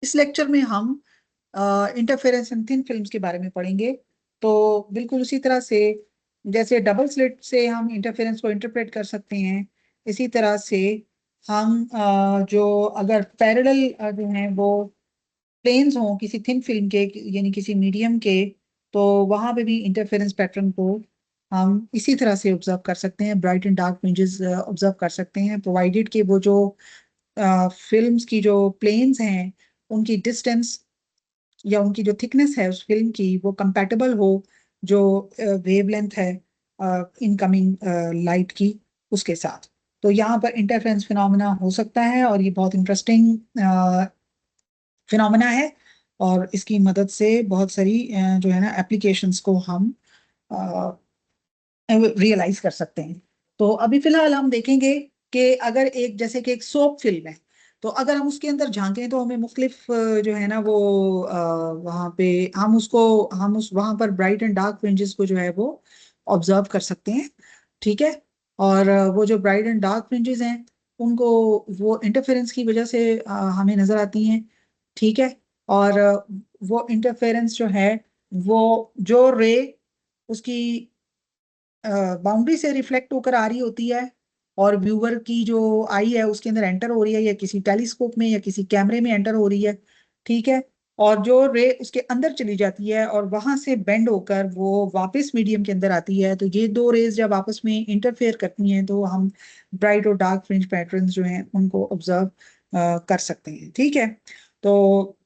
इस लेक्चर में हम इंटरफेरेंस इन थिन फिल्म्स के बारे में पढ़ेंगे। तो बिल्कुल उसी तरह से जैसे डबल स्लिट से हम इंटरफेरेंस को इंटरप्रेट कर सकते हैं, इसी तरह से हम जो अगर पैरेलल जो हैं वो प्लेन्स हों किसी थिन फिल्म के, यानी किसी मीडियम के, तो वहां पे भी इंटरफेरेंस पैटर्न को हम इसी तरह से ऑब्जर्व कर सकते हैं, bright and dark fringes observe कर सकते हैं, प्रोवाइडेड कि वो जो फिल्म्स की जो प्लेन्स हैं उनकी डिस्टेंस या उनकी जो थिकनेस है उस फिल्म की वो कंपैटिबल हो जो वेवलेंथ है इनकमिंग लाइट की उसके साथ। तो यहाँ पर इंटरफेरेंस फिनोमेना हो सकता है और ये बहुत इंटरेस्टिंग फिनोमेना है, और इसकी मदद से बहुत सारी जो है ना एप्लीकेशंस को हम रियलाइज कर सकते हैं। तो अभी फिलहाल हम देखेंगे कि अगर एक जैसे कि एक सोप फिल्म है, तो अगर हम उसके अंदर झांकें तो हमें मुख्तलिफ जो है ना वो वहाँ पे हम उस वहाँ पर ब्राइट एंड डार्क फ्रिंजेस को जो है वो ऑब्जर्व कर सकते हैं। ठीक है। और वो जो ब्राइट एंड डार्क फ्रिंजेस हैं उनको वो इंटरफेरेंस की वजह से हमें नजर आती हैं। ठीक है। और वो इंटरफेरेंस जो है वो जो रे उसकी बाउंड्री से रिफ्लेक्ट होकर आ रही होती है और व्यूअर की जो आई है उसके अंदर एंटर हो रही है, या किसी टेलीस्कोप में या किसी कैमरे में एंटर हो रही है। ठीक है। और जो रे उसके अंदर चली जाती है और वहां से बेंड होकर वो वापस मीडियम के अंदर आती है, तो ये दो रेज जब आपस में इंटरफेयर करती हैं तो हम ब्राइट और डार्क फ्रिंज पैटर्न्स जो हैं उनको ऑब्जर्व कर सकते हैं। ठीक है। तो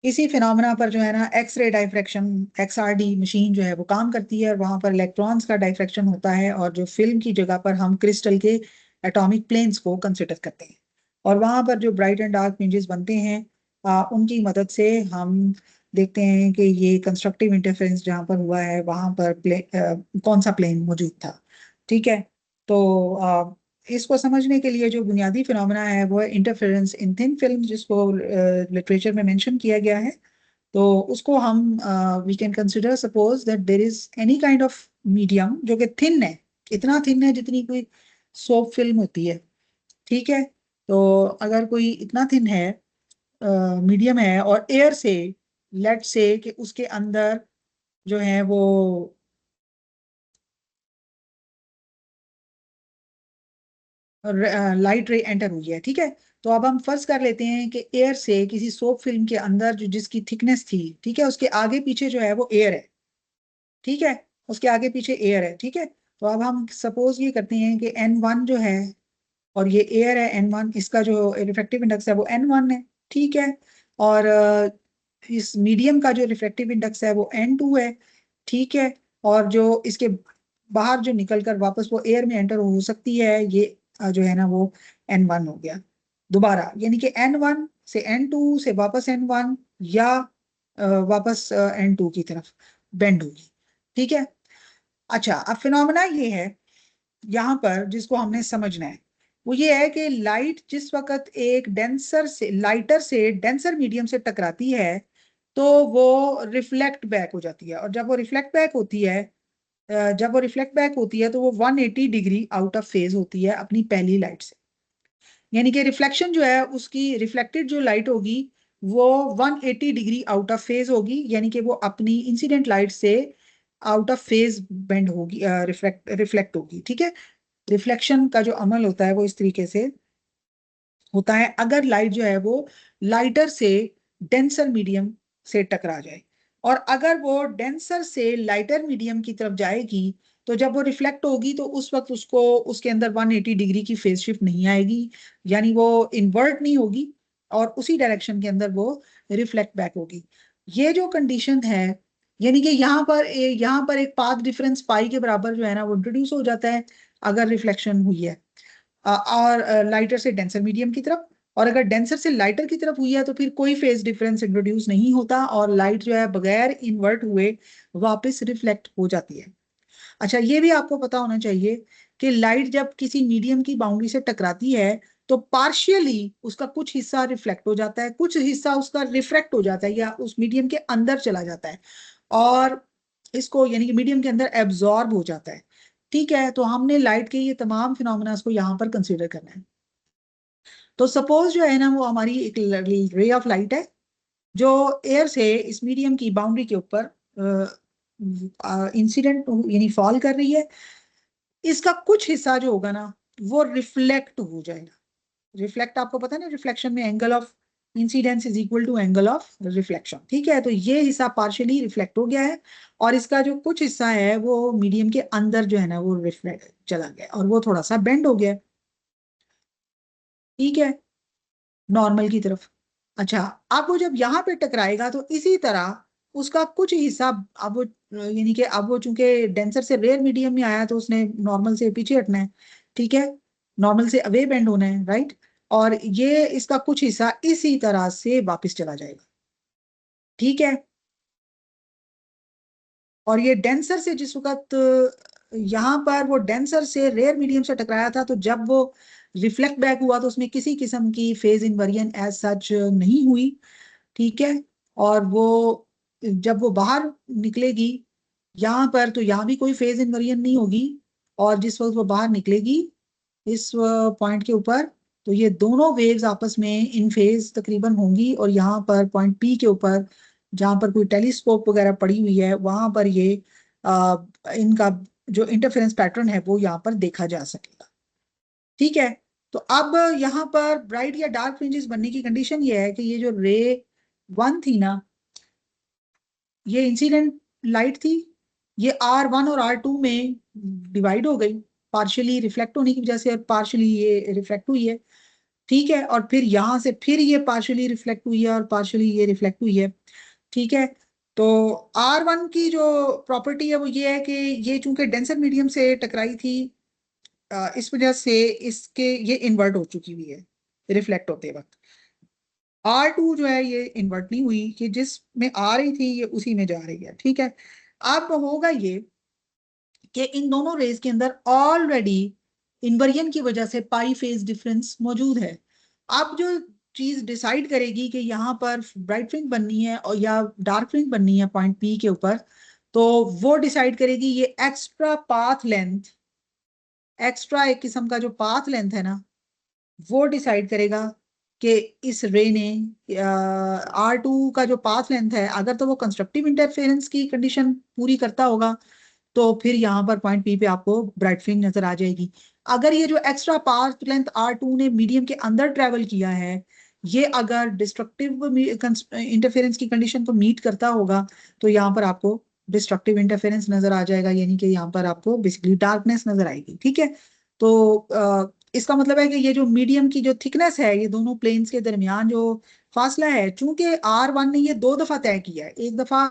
इसी फिनोमेना पर जो है ना एक्सरे डाइफ्रैक्शन, एक्सआरडी मशीन जो है वो काम करती है, और वहां पर इलेक्ट्रॉन्स का डाइफ्रैक्शन होता है और जो फिल्म की जगह पर हम क्रिस्टल के एटॉमिक प्लेन्स को कंसिडर करते हैं, और वहां पर जो ब्राइट एंड डार्क फ्रिंजेस बनते हैं उनकी मदद से हम देखते हैं कि ये कंस्ट्रक्टिव इंटरफेरेंस जहां पर हुआ है वहां पर कौन सा प्लेन मौजूद था। ठीक है। तो इसको समझने के लिए जो बुनियादी फिनोमेना है वो है इंटरफेरेंस इन थिन फिल्म, जिसको लिटरेचर में मेंशन किया गया है। तो उसको हम we can consider suppose that there is any kind of medium जो कि थिन है, इतना थिन है जितनी कोई सोप फिल्म होती है। ठीक है। तो अगर कोई इतना थिन है, मीडियम है, और एयर से लेट से कि उसके अंदर जो है वो लाइट रे एंटर हुई है। ठीक है। तो अब हम फर्ज कर लेते हैं कि एयर से किसी सोप फिल्म के अंदर जो जिसकी थिकनेस थी, ठीक है, उसके आगे पीछे जो है वो एयर है। ठीक है। उसके आगे पीछे एयर है। ठीक है। तो अब हम सपोज ये करते हैं कि N1 जो है और ये एयर है N1, इसका जो रिफ्रैक्टिव इंडेक्स है वो N1 है। ठीक है। और इस मीडियम का जो रिफ्रैक्टिव इंडेक्स है वो N2 है। ठीक है। और जो इसके बाहर जो निकल कर वापस वो एयर में एंटर हो सकती है, ये जो है ना वो N1 हो गया दोबारा, यानी कि N1 से N2 से वापस N1, या वापस N2 की तरफ बेंड होगी। ठीक है। अच्छा, अब फिनोमेना ये है यहाँ पर जिसको हमने समझना है, वो ये है कि लाइट जिस वक्त एक डेंसर से लाइटर से डेंसर मीडियम से टकराती है तो वो रिफ्लेक्ट बैक हो जाती है, और जब वो रिफ्लेक्ट बैक होती है तो वो 180 डिग्री आउट ऑफ फेज होती है अपनी पहली लाइट से। यानी कि रिफ्लेक्शन जो है उसकी रिफ्लेक्टेड जो लाइट होगी वो 180 डिग्री आउट ऑफ फेज होगी, यानी कि वो अपनी इंसिडेंट लाइट से आउट ऑफ फेज बेंड होगी, रिफ्लेक्ट होगी। ठीक है। रिफ्लेक्शन का जो अमल होता है वो इस तरीके से होता है, अगर लाइट जो है वो लाइटर से डेंसर मीडियम से टकरा जाए, और अगर वो डेंसर से लाइटर मीडियम की तरफ जाएगी तो जब वो रिफ्लेक्ट होगी तो उस वक्त उसको उसके अंदर 180 डिग्री की फेज शिफ्ट नहीं आएगी, यानी वो इन्वर्ट नहीं होगी, और उसी डायरेक्शन के अंदर वो रिफ्लेक्ट बैक होगी। ये जो कंडीशन है, यानी कि यहाँ पर एक पाथ डिफरेंस पाई के बराबर जो है ना वो इंट्रोड्यूस हो जाता है अगर रिफ्लेक्शन हुई है और लाइटर से डेंसर मीडियम की तरफ, और अगर डेंसर से लाइटर की तरफ हुई है तो फिर कोई फेज डिफरेंस इंट्रोड्यूस नहीं होता और लाइट जो है बगैर इन्वर्ट हुए वापस रिफ्लेक्ट हो जाती है। अच्छा, ये भी आपको पता होना चाहिए कि लाइट जब किसी मीडियम की बाउंड्री से टकराती है तो पार्शियली उसका कुछ हिस्सा रिफ्लेक्ट हो जाता है, कुछ हिस्सा उसका रिफ्रैक्ट हो जाता है या उस मीडियम के अंदर चला जाता है, और इसको यानी कि मीडियम के अंदर एब्जॉर्ब हो जाता है। ठीक है। तो हमने लाइट के ये तमाम फिनोमेना को यहाँ पर कंसिडर करना है। तो सपोज जो है ना वो हमारी एक रे ऑफ लाइट है जो एयर से इस मीडियम की बाउंड्री के ऊपर इंसिडेंट यानी फॉल कर रही है। इसका कुछ हिस्सा जो होगा ना वो रिफ्लेक्ट हो जाएगा। रिफ्लेक्ट आपको पता है ना, रिफ्लेक्शन में angle of incidence is equal to angle of reflection. ठीक है, तो ये हिस्सा पार्शियली रिफ्लेक्ट हो गया है और इसका जो कुछ हिस्सा है वो मीडियम के अंदर जो है ना वो रिफ्लेक्ट चला गया और वो थोड़ा सा बेंड हो गया। ठीक है, नॉर्मल की तरफ। अच्छा, अब वो जब यहाँ पे टकराएगा तो इसी तरह उसका कुछ हिस्सा, अब वो यानी कि अब वो चूंकि डेंसर से रेयर मीडियम में आया तो उसने नॉर्मल से पीछे हटना है। ठीक है, नॉर्मल से अवे बेंड होना है, राइट। और ये इसका कुछ हिस्सा इसी तरह से वापस चला जाएगा। ठीक है, और ये डेंसर से जिस वक्त यहाँ पर वो डेंसर से रेयर मीडियम से टकराया था तो जब वो रिफ्लेक्ट बैक हुआ तो उसमें किसी किस्म की फेज इनवर्जन एज सच नहीं हुई। ठीक है, और वो जब वो बाहर निकलेगी यहाँ पर तो यहाँ भी कोई फेज इनवर्जन नहीं होगी। और जिस वक्त वो बाहर निकलेगी इस पॉइंट के ऊपर तो ये दोनों वेव्स आपस में इन फेज तकरीबन होंगी और यहाँ पर पॉइंट पी के ऊपर जहाँ पर कोई टेलीस्कोप वगैरह पड़ी हुई है वहां पर ये आ, इनका जो इंटरफेरेंस पैटर्न है वो यहाँ पर देखा जा सकेगा। ठीक है, तो अब यहाँ पर ब्राइट या डार्क फ्रिंजेस बनने की कंडीशन ये है कि ये जो रे वन थी ना, ये इंसिडेंट लाइट थी, ये R1 और R2 में डिवाइड हो गई पार्शियली रिफ्लेक्ट होने की वजह से और पार्शियली ये रिफ्लेक्ट हुई है। ठीक है, और फिर यहां से फिर ये पार्शियली रिफ्लेक्ट हुई है और पार्शियली ये रिफ्लेक्ट हुई है। ठीक है, तो R1 की जो प्रॉपर्टी है वो ये है कि ये चूंकि डेंसर मीडियम से टकराई थी इस वजह से इसके ये इन्वर्ट हो चुकी हुई है रिफ्लेक्ट होते वक्त। R2 जो है ये इन्वर्ट नहीं हुई कि जिसमें आ रही थी ये उसी में जा रही है। ठीक है, अब होगा ये कि इन दोनों रेज के अंदर ऑलरेडी इन्वर्जन की वजह से पाई फेज डिफरेंस मौजूद है। अब जो चीज डिसाइड करेगी कि यहाँ पर ब्राइट फ्रिंज बननी है और या डार्क फ्रिंज बननी है पॉइंट पी के ऊपर, तो वो डिसाइड करेगी ये एक्स्ट्रा पाथ लेंथ, एक्स्ट्रा एक किस्म का जो पाथ लेंथ है ना वो डिसाइड करेगा कि इस रे ने R2 का जो पाथ लेंथ है अगर तो वो कंस्ट्रक्टिव इंटरफेरेंस की कंडीशन पूरी करता होगा तो फिर यहाँ पर पॉइंट पी पे आपको ब्राइट फ्रिंज नजर आ जाएगी। अगर ये जो एक्स्ट्रा पाथ लेंथ R2 ने मीडियम के अंदर ट्रेवल किया है ये अगर डिस्ट्रक्टिव इंटरफेरेंस की कंडीशन को मीट करता होगा तो यहाँ पर आपको डिस्ट्रक्टिव इंटरफेरेंस नजर आ जाएगा, यानी कि यहाँ पर आपको बेसिकली डार्कनेस नजर आएगी। ठीक है, तो इसका मतलब है कि ये जो मीडियम की जो थिकनेस है ये दोनों प्लेन्स के दरमियान जो फासला है, चूंकि R1 ने ये दो दफा तय किया है, एक दफा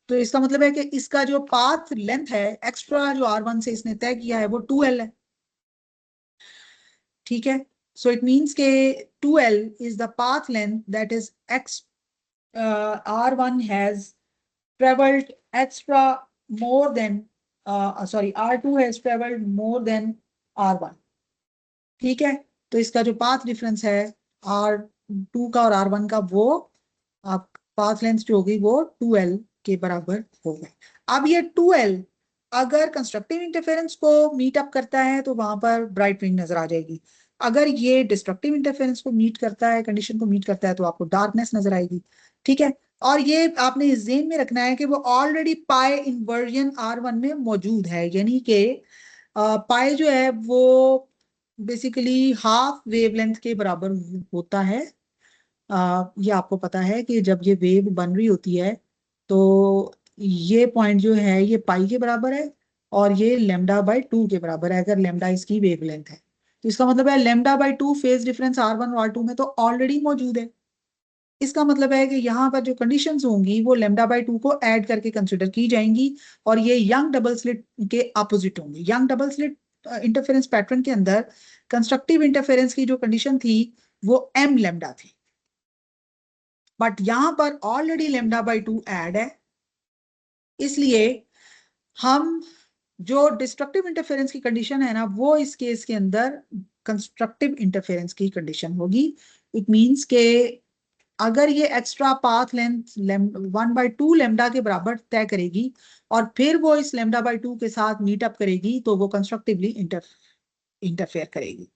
तो इसका मतलब है कि इसका जो पाथ लेंथ है एक्स्ट्रा जो R1 से इसने तय किया है वो 2L है। ठीक है, सो इट मींस के 2L is the path length that is x R1 has traveled extra more than R2 has traveled more than R1। ठीक है, तो इसका जो पाथ डिफरेंस है R2 का और R1 का वो आप पाथ लेंथ जो होगी वो 2L के बराबर होगा। अब ये 2L अगर कंस्ट्रक्टिव इंटरफेरेंस को मीट अप करता है तो वहां पर ब्राइट रिंग नजर आ जाएगी। अगर ये डिस्ट्रक्टिव इंटरफेरेंस को मीट करता है, कंडीशन को मीट करता है तो आपको डार्कनेस नजर आएगी। ठीक है, और ये आपने इस ज़हन में रखना है कि वो ऑलरेडी पाई इन्वर्जन R1 में मौजूद है, यानी कि पाई जो है वो बेसिकली हाफ वेवलेंथ के बराबर होता है। ये आपको पता है कि जब ये वेव बन रही होती है तो ये पॉइंट जो है ये पाई के बराबर है और ये λ/2 के बराबर है अगर लैम्डा इसकी वेवलेंथ है। तो इसका मतलब है λ/2 फेज डिफरेंस R1 और R2 में तो ऑलरेडी मौजूद है। इसका मतलब है कि यहाँ पर जो कंडीशंस होंगी वो λ/2 को ऐड करके कंसिडर की जाएंगी और ये यंग डबल स्लिट के अपोजिट होंगे। Young double slit interference pattern के अंदर कंस्ट्रक्टिव इंटरफेरेंस की जो कंडीशन थी वो m लैम्डा थी, बट यहां पर ऑलरेडी λ/2 ऐड है। इसलिए हम जो डिस्ट्रक्टिव इंटरफेरेंस की कंडीशन है ना वो इस केस के अंदर कंस्ट्रक्टिव इंटरफेरेंस की कंडीशन होगी। इट मींस के अगर ये एक्स्ट्रा पाथ लेंथ 1/2 लेमडा के बराबर तय करेगी और फिर वो इस लेमडा बाई 2 के साथ मीटअप करेगी तो वो कंस्ट्रक्टिवली इंटरफेयर करेगी।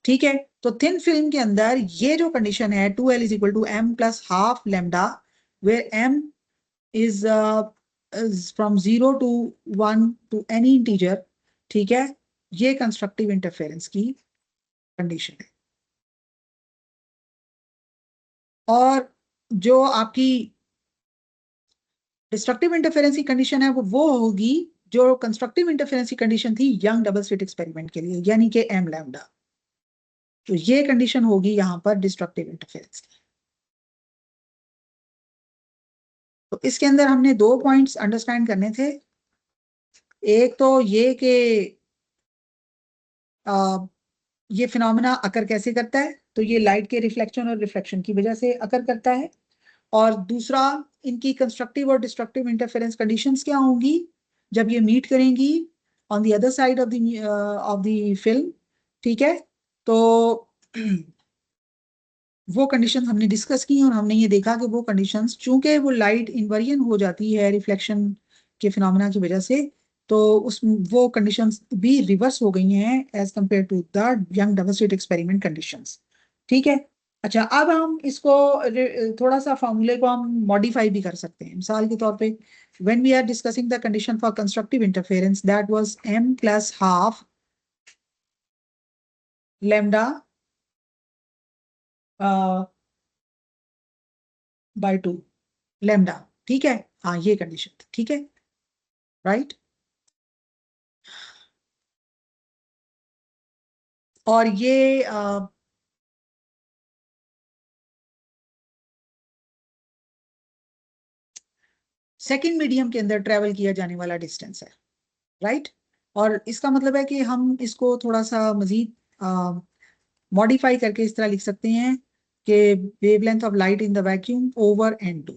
ठीक है, तो थिन फिल्म के अंदर ये जो कंडीशन है 2L is equal to m plus half lambda, where m is from 0 to 1 to any integer, ठीक है, ये कंस्ट्रक्टिव इंटरफेरेंस की कंडीशन है। और जो आपकी डिस्ट्रक्टिव इंटरफेरेंस की कंडीशन है वो होगी जो कंस्ट्रक्टिव इंटरफेरेंस की कंडीशन थी यंग डबल स्लिट एक्सपेरिमेंट के लिए, यानी कि m लैम्डा। तो ये कंडीशन होगी यहां पर डिस्ट्रक्टिव इंटरफेरेंस की। तो इसके अंदर हमने दो पॉइंट्स अंडरस्टैंड करने थे। एक तो ये कि ये फिनोमेना अकर कैसे करता है, तो ये लाइट के रिफ्लेक्शन और रिफ्लेक्शन की वजह से अकर करता है। और दूसरा, इनकी कंस्ट्रक्टिव और डिस्ट्रक्टिव इंटरफेरेंस कंडीशंस क्या होंगी जब ये मीट करेंगी on the other side of the film. ठीक है, तो वो कंडीशंस हमने डिस्कस की और हमने ये देखा कि वो कंडीशंस चूंकि वो लाइट इनवेरिएंट हो जाती है रिफ्लेक्शन के फिनोमेना की वजह से, तो उस वो कंडीशंस भी रिवर्स हो गई हैं as compare to the Young double slit experiment conditions. ठीक है, अच्छा अब हम इसको थोड़ा सा फॉर्मूले को हम मॉडिफाई भी कर सकते हैं। मिसाल के तौर पे when we are discussing the condition for constructive interference that was m plus half lambda by 2 lambda. ठीक है, हाँ ये कंडीशन थी। ठीक है, राइट। और ये सेकंड मीडियम के अंदर ट्रेवल किया जाने वाला डिस्टेंस है, राइट। और इसका मतलब है कि हम इसको थोड़ा सा मजीद मॉडिफाई करके इस तरह लिख सकते हैं कि wavelength of light in the vacuum over n2।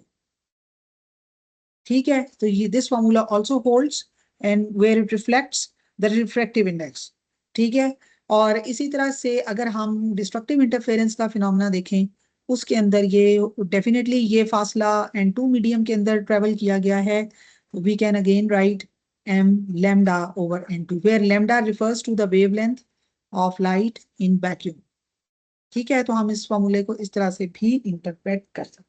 ठीक है, तो ये this formula also holds and where it reflects the refractive index. ठीक है, और इसी तरह से अगर हम डिस्ट्रक्टिव इंटरफेरेंस का फिनोमेना देखें, उसके अंदर ये डेफिनेटली ये फासला n2 मीडियम के अंदर ट्रेवल किया गया है। We can again write m lambda over n2 where lambda refers to the wavelength of light in vacuum। ठीक है, तो हम इस फॉर्मूले को इस तरह से भी इंटरप्रेट कर सकते हैं।